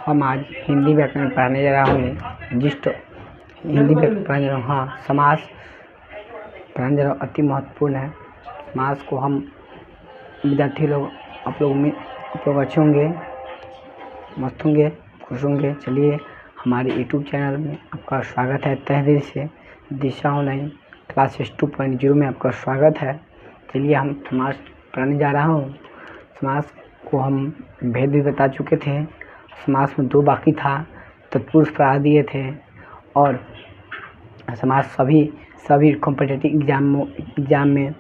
हम आज हिंदी व्याकरण पढ़ाने जा रहा हूँ। हिंदी व्याकरण पढ़ाने जा रहा हूँ। हाँ, समास पढ़ाने जा रहा हूँ, अति महत्वपूर्ण है। समास को हम विद्यार्थी लोग आप लोग अच्छे होंगे, मस्त होंगे, खुश होंगे। चलिए, हमारे यूट्यूब चैनल में आपका स्वागत है तहे दिल से। दिशा ऑनलाइन क्लासेस 2.0 में आपका स्वागत है। चलिए, हम समास पढ़ाने जा रहा हूँ। समास को हम भेद भी बता चुके थे। समास में 2 बाकी था, तत्पुरुष पढ़ा दिए थे। और समास सभी कॉम्पिटिटिव एग्जाम में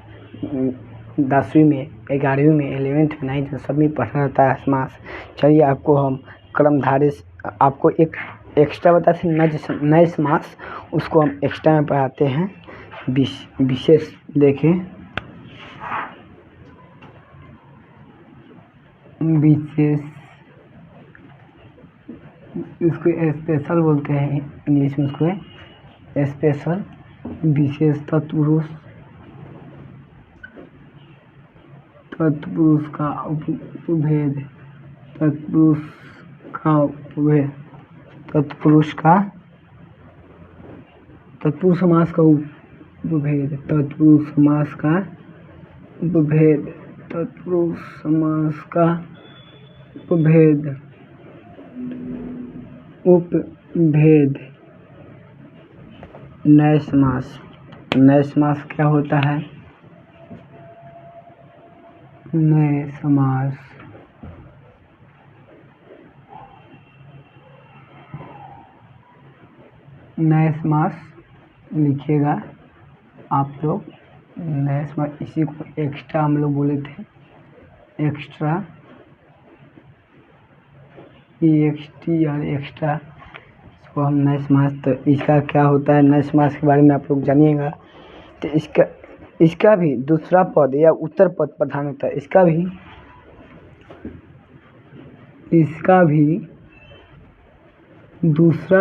10वीं में, 11वीं में, 11th में, 9th में सब में पढ़ना रहता है समास। चलिए, आपको हम क्रमधारय आपको एक एक्स्ट्रा बताते हैं नए समास, उसको हम एक्स्ट्रा में पढ़ाते हैं। विशेष देखें, विशेष इसको स्पेशल बोलते हैं इंग्लिश में, उसको स्पेशल। विशेष तत्पुरुष का उपभेद, तत्पुरुष समास का उपभेद, तत्पुरुष समास का उपभेद। नए समास क्या होता है? नए समास लिखिएगा आप लोग। नए समास, इसी को एक्स्ट्रा हम लोग बोले थे, एक्स्ट्रा इसको हम नए समास। तो इसका क्या होता है, नए समास के बारे में आप लोग जानिएगा। तो इसका भी दूसरा पद या उत्तर पद प्रधान होता है। इसका भी दूसरा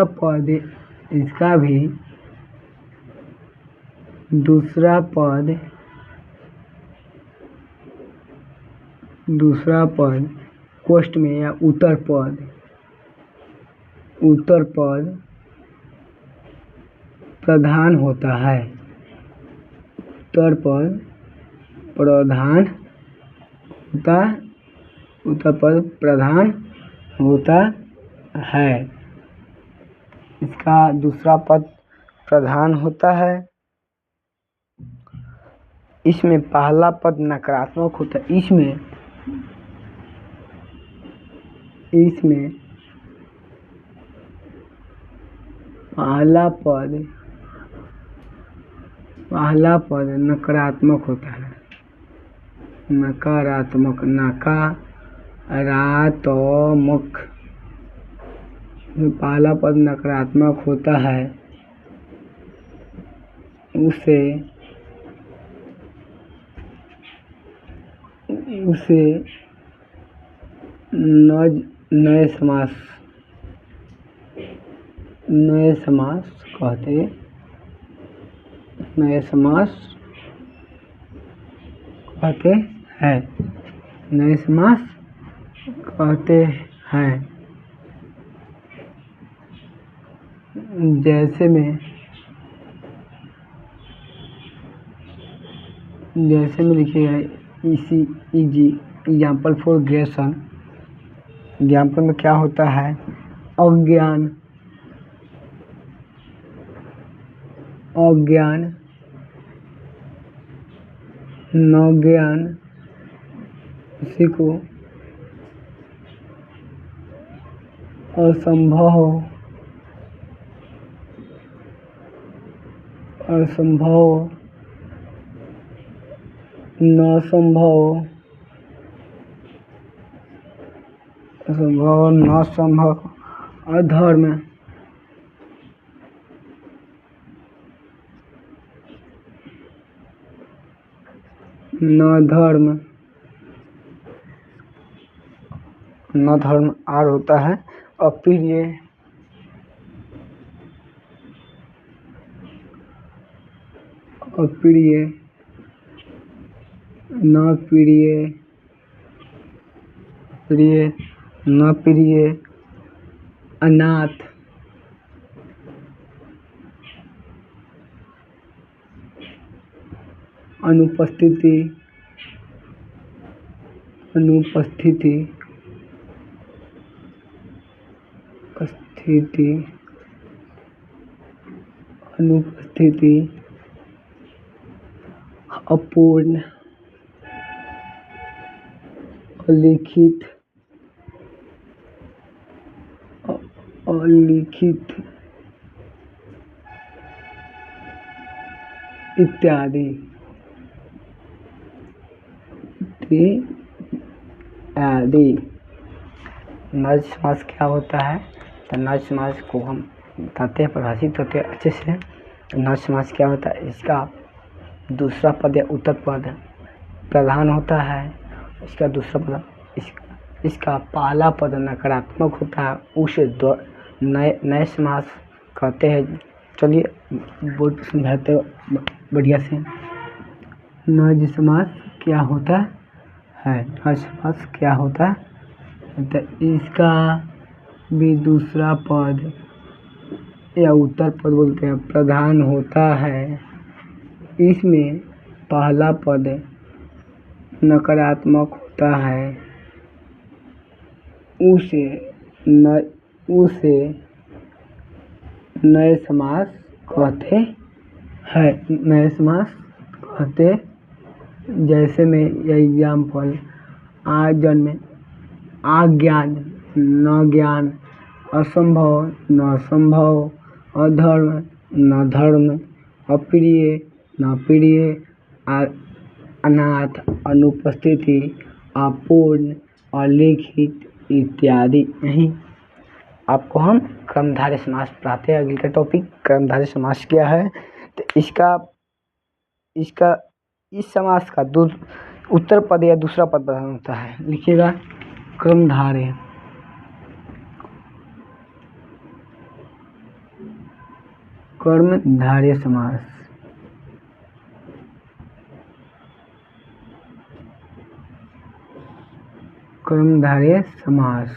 पद कोष्ठ में या उत्तर पद प्रधान होता है। उत्तर पद प्रधान होता है। इसका दूसरा पद प्रधान होता है। इसमें पहला पद नकारात्मक होता है। इसमें पहला पद नकारात्मक होता है। नकारात्मक पहला पद नकारात्मक होता है। उसे नए समास कहते हैं। जैसे में लिखिएगा, एग्जाम्पल फॉर ग्रेशन। एग्जाम्पल में क्या होता है? अज्ञान, नज्ञान, इसी को असंभव, न संभव, अधर्म, न धर्म और होता है अप्रिय, न प्रिय, अनाथ, अनुपस्थिति, अनुपस्थिति, स्थिति, अनुपस्थिति, अपूर्ण, अलिखित, अलिखित इत्यादि इत्यादि। नर समास क्या होता है? तो नर समास को हम बताते हैं, परिभाषित होते हैं अच्छे से। नर समास क्या होता है? इसका दूसरा पद या उत्तर पद प्रधान होता है, इसका दूसरा पद इसका पहला पद नकारात्मक होता है, उसे नए समास कहते हैं। चलिए बोर्ड समझाते हो बढ़िया से। नर समास क्या होता है? नर समास क्या होता है? तो इसका भी दूसरा पद या उत्तर पद बोलते हैं प्रधान होता है, इसमें पहला पद नकारात्मक होता है, उसे नए समास कहते हैं। नए समास कहते, जैसे में एग्जाम्पल आजन्म, आज्ञान, न ज्ञान, असंभव, न संभव, अधर्म, न धर्म, अप्रिय, न प्रिय, अनाथ, अनुपस्थिति, अपूर्ण, अलिखित इत्यादि। नहीं, आपको हम कर्मधारय समास पढ़ाते हैं। अगले का टॉपिक कर्मधारय समास क्या है? तो इसका इस समास का उत्तर पद या दूसरा पद प्रधान होता है। लिखिएगा कर्मधारय, कर्मधारय समास। कर्मधारय समास,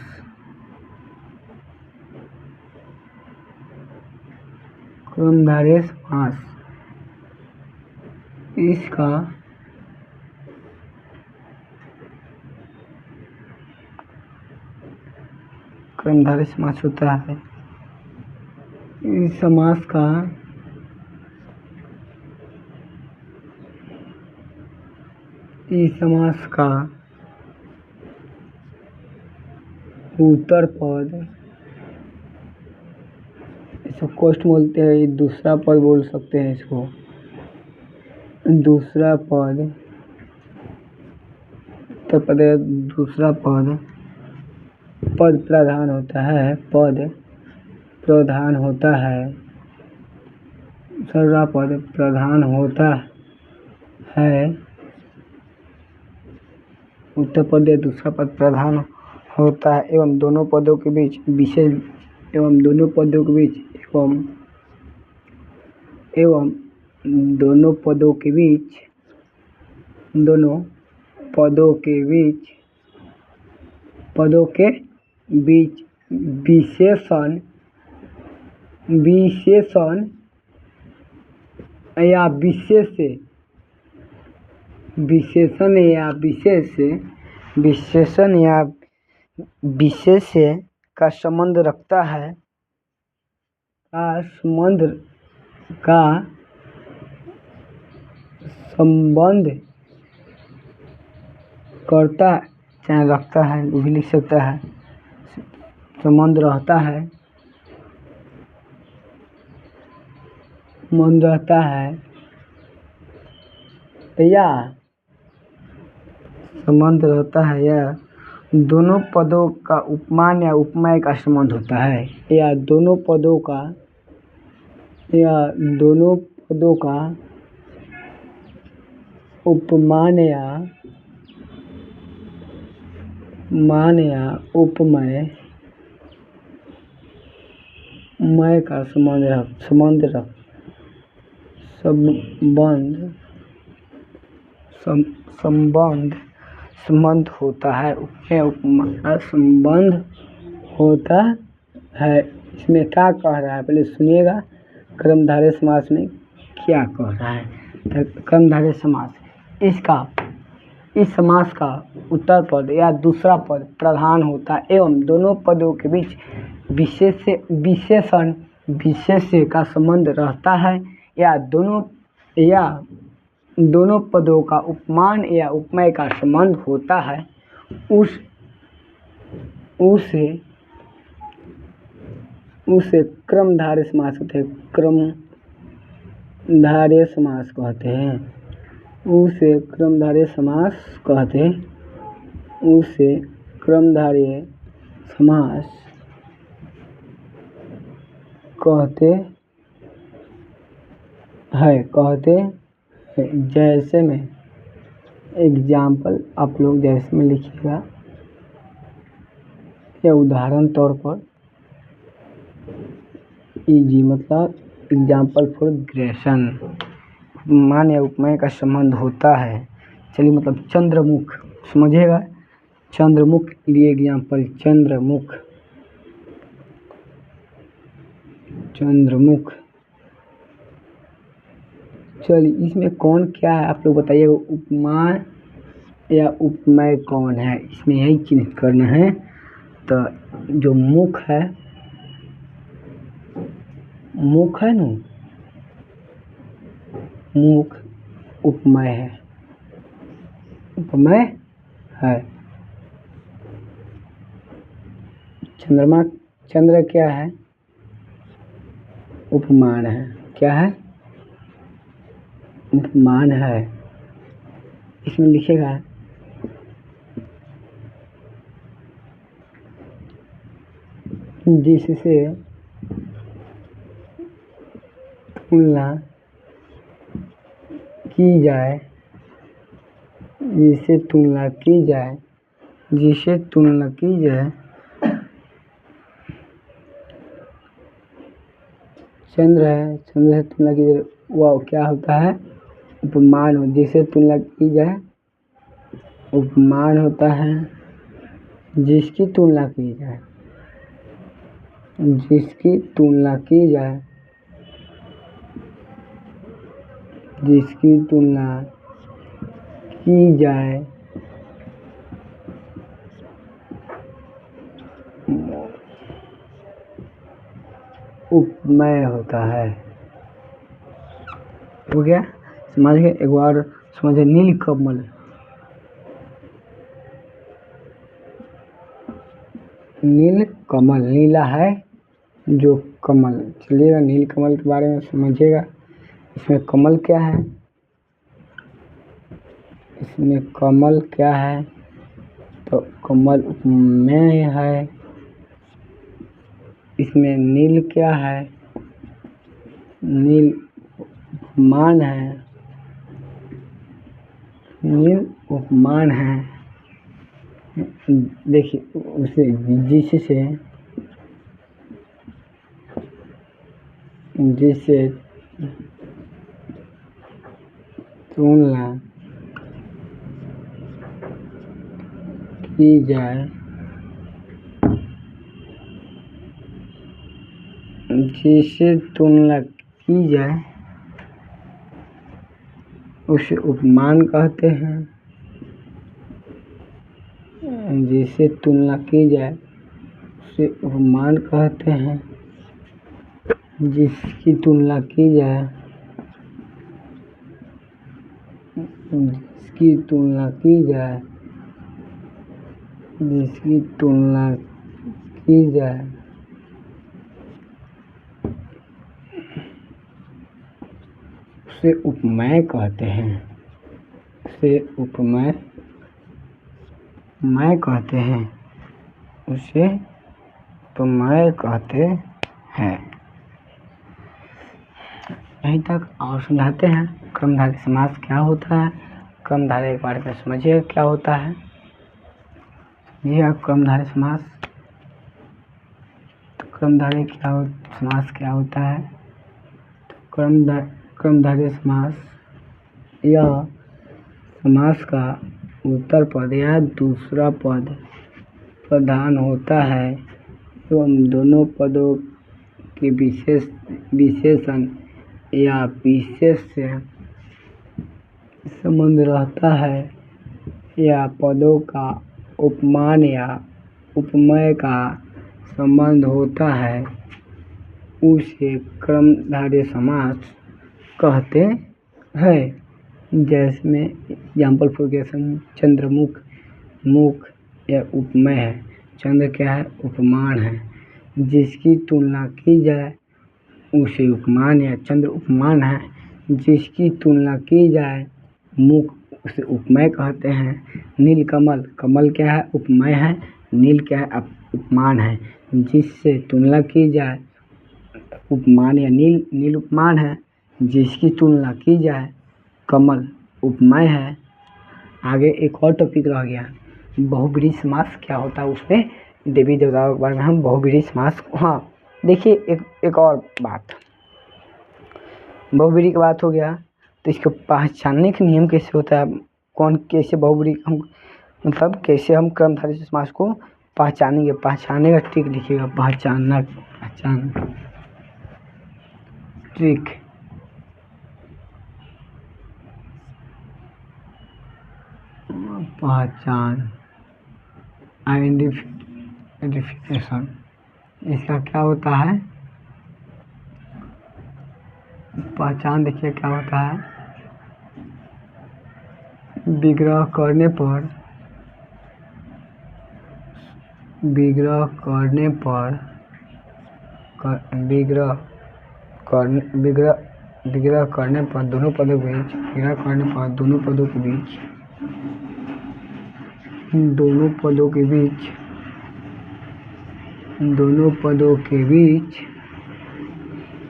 कर्मधारय समास इसका कर्मधारय समास होता है। इस समास का उत्तर पद, इसको कोष्ठ बोलते हैं, दूसरा पद बोल सकते हैं इसको। दूसरा पद, उत्तर पद दूसरा पद प्रधान होता है, पद प्रधान होता है। दूसरा पद प्रधान होता है, उत्तर पद दूसरा पद प्रधान होता है, एवं दोनों पदों के बीच विशेष दोनों पदों के बीच विशेषण या विशेष का संबंध रखता है, करता चाहे रखता है, वो भी लिख सकता है। संबंध रहता है, मन रहता है, या संबंध रहता है, या दोनों पदों का उपमान या उपमेय का संबंध होता है, या दोनों पदों का उपमान या उपमेय का संबंध होता है। उपमेय उपमा का संबंध होता है इसमें क्या कह रहा है, पहले सुनिएगा कर्मधारय समास में क्या कह रहा है। तो कर्मधारय समास इस समास का उत्तर पद या दूसरा पद प्रधान होता है एवं दोनों पदों के बीच विशेषण विशेष्य का संबंध रहता है या दोनों पदों का उपमान या उपमेय का संबंध होता है। उसे क्रमधारय समास कहते हैं। क्रमधारय समास कहते हैं। उसे क्रमधारय समास कहते हैं। जैसे में एग्जाम्पल आप लोग जैसे में लिखिएगा या उदाहरण तौर पर इजी मतलब एग्जाम्पल फॉर ग्रेशन मान या उपमेय का संबंध होता है। चलिए मतलब चंद्रमुख समझिएगा, चंद्रमुख लिए एग्जाम्पल चंद्रमुख। चलिए इसमें कौन क्या है आप लोग बताइएगा, उपमा या उपमेय कौन है, इसमें यही चिन्हित करना है। तो जो मुख है ना, मुख उपमेय है। चंद्र क्या है, उपमान है। क्या है, उपमान है। इसमें लिखेगा जिससे तुलना की जाए, चंद्र है, चंद्र से तुलना की जाए वह क्या होता है, उपमान। जिसे तुलना की जाए उपमान होता है। जिसकी तुलना की जाए उपमेय होता है। हो गया, समझ गए। एक बार समझे, नीलकमल नीला है जो कमल। चलिएगा नीलकमल के बारे में समझिएगा। इसमें कमल क्या है, तो कमल उपमेय है। इसमें नील क्या है, नील उपमान है। देखिए उसे जिससे तुलना की जाए, उसे उपमान कहते हैं। जिससे तुलना की जाए उसे उपमान कहते हैं। जिसकी तुलना की जाए उसे उपमेय कहते हैं। उसे उपमेय कहते हैं। यहीं तक और समझाते हैं क्रमधारय समास क्या होता है। क्रमधारय के बारे में समझिए क्या होता है। यह क्रमधारय समास, क्रमधारय समास क्या होता है। क्रमधारय समास यह समास का उत्तर पद या दूसरा पद प्रधान होता है एवं दोनों पदों के विशेषण या विशेष से संबंध रहता है या पदों का उपमान या उपमेय का संबंध होता है, उसे कर्मधारय समास कहते हैं। जैसे में एग्जाम्पल फॉर चंद्रमुख, मुख यह उपमेय है, चंद्र क्या है, उपमान है। जिसकी तुलना की जाए उसे उपमान या चंद्र उपमान है, जिसकी तुलना की जाए मुख उसे उपमेय कहते हैं। नीलकमल, कमल क्या है, उपमेय है, नील क्या है, उपमान है। जिससे तुलना की जाए उपमान या नील उपमान है, जिसकी तुलना की जाए कमल उपमेय है। आगे एक और टॉपिक रह गया, बहुब्रीहि समास क्या होता है। उसमें देवी देवताओं के बारे में हम बहुब्रीहि समास, हाँ देखिए एक और बात, बहुब्रीहि की बात हो गया तो इसको पहचानने के नियम कैसे होता है, कौन कैसे बहुब्रीहि हम मतलब कैसे हम कर्मधारय समास को पहचानेंगे। पहचानने का ट्रिक लिखिएगा, पहचान ट्रिक। पहचान आइडेंटिफिकेशन, इसका क्या होता है, पहचान देखिए क्या होता है। विग्रह करने पर दोनों पदों के बीच, दोनों पदों के बीच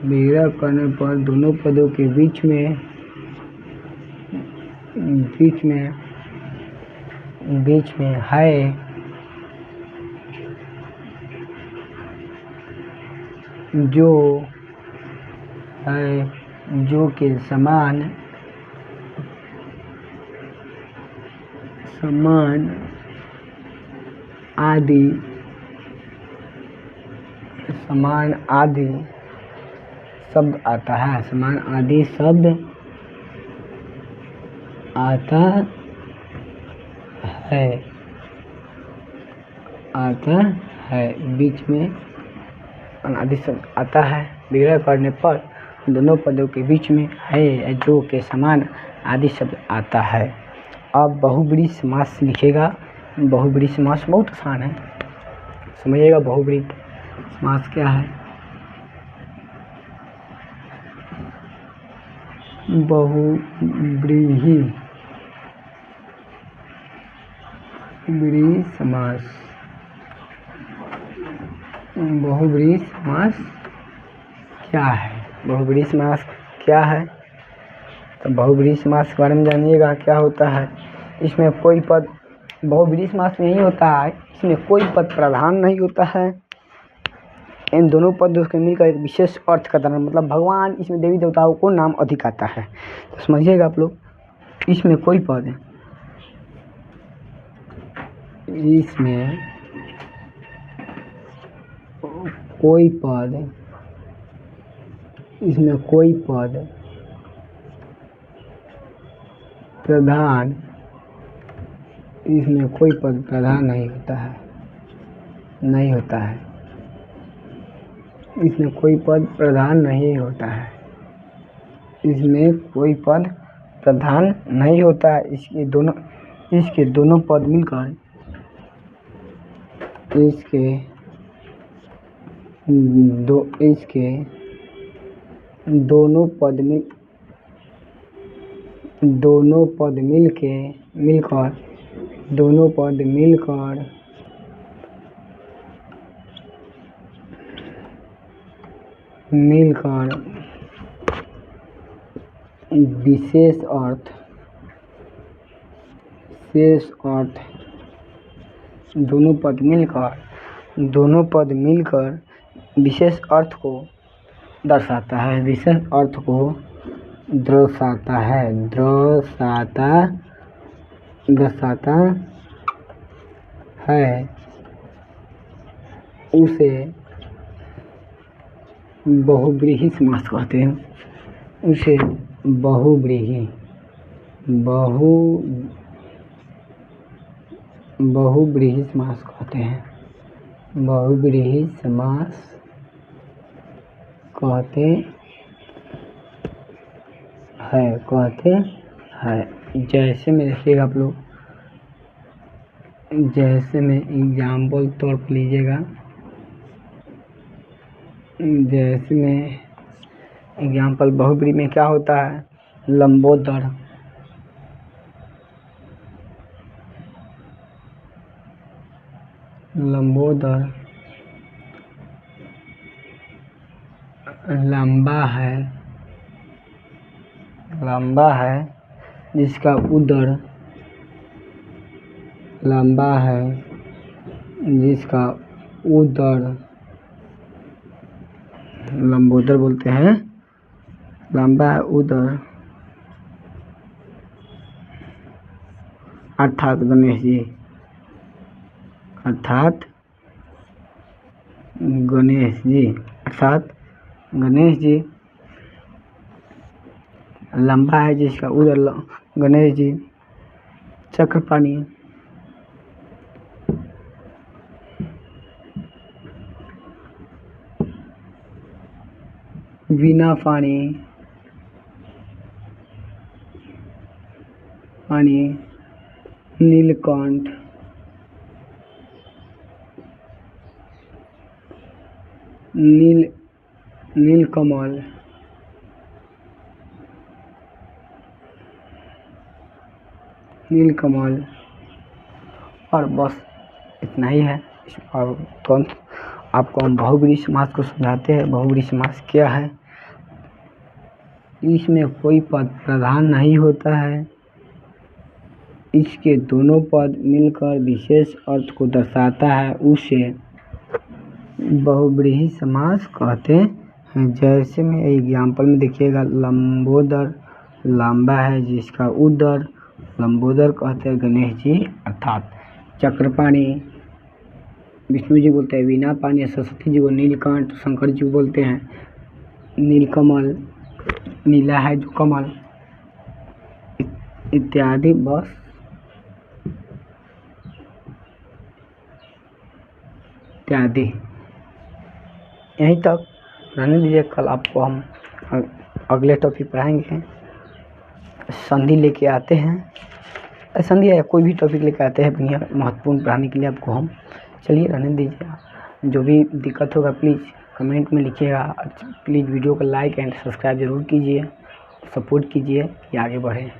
विग्रह करने पर दोनों पदों के बीच में है जो के समान आदि शब्द आता है, समान आदि शब्द आता है, बीच में आदि शब्द आता है। विग्रह करने पर दोनों पदों के बीच में है जो के समान आदि शब्द आता है। अब बहुब्रीहि समास लिखेगा। बहुब्रीहि समास बहुत आसान है, समझिएगा। बहुब्रीहि समास क्या है, बहुब्रीहि समास क्या है, बहुब्रीहि समास क्या है, तो बहुब्रीहि समास के बारे में जानिएगा क्या होता है। इसमें कोई पद, बहुब्रीहि समास में यही होता है, इसमें कोई पद प्रधान नहीं होता है। इन दोनों पदों के मिलकर एक विशेष अर्थ का दान, मतलब भगवान, इसमें देवी देवताओं को नाम अधिक आता है, तो समझिएगा आप लोग। इसमें कोई पद प्रधान नहीं होता है, इसमें कोई पद प्रधान नहीं होता है, इसके दोनों पद मिलकर दोनों पद मिलकर विशेष अर्थ दोनों पद मिलकर विशेष अर्थ को दर्शाता है, उसे बहुव्रीहि समास कहते हैं। उसे बहुव्रीहि समास कहते हैं। बहुव्रीहि समास कहते हैं। जैसे में देखिएगा आप लोग, जैसे में एग्जाम्पल तौर पर लीजिएगा, जैसे में एग्जाम्पल बहुव्रीहि में क्या होता है, लंबोदर, लंबा है जिसका उदर लंबा है, जिसका उदर लंबोदर बोलते हैं। लंबा है उदर, अर्थात गणेश जी लंबा है जिसका उदर गणेश जी। चक्रपाणी, वीणा पानी, नीलकंठ, नीलकमल, और बस इतना ही है। और तुरंत आपको हम बहुव्रीहि समास को समझाते हैं। बहुव्रीहि समास क्या है? इसमें कोई पद प्रधान नहीं होता है, इसके दोनों पद मिलकर विशेष अर्थ को दर्शाता है, उसे बहुव्रीहि समास कहते हैं। जैसे में एग्जाम्पल में देखिएगा, लंबोदर लंबा है जिसका उदर लंबोदर कहते हैं गणेश जी। अर्थात चक्रपाणी विष्णु जी बोलते हैं, वीणा पानी सरस्वती जी को, नीलकंठ शंकर जी बोलते हैं, नीलकमल नीला है जो कमल इत्यादि। बस इत्यादि यहीं तक रहने दीजिए। कल आपको हम अगले टॉपिक पढ़ाएंगे। संधि लेके आते हैं, संधि या कोई भी टॉपिक लेके आते हैं बढ़िया महत्वपूर्ण पढ़ाने के लिए आपको हम। चलिए रहने दीजिए। जो भी दिक्कत होगा प्लीज़ कमेंट में लिखिएगा। प्लीज़ वीडियो को लाइक एंड सब्सक्राइब ज़रूर कीजिए, सपोर्ट कीजिए कि आगे बढ़े।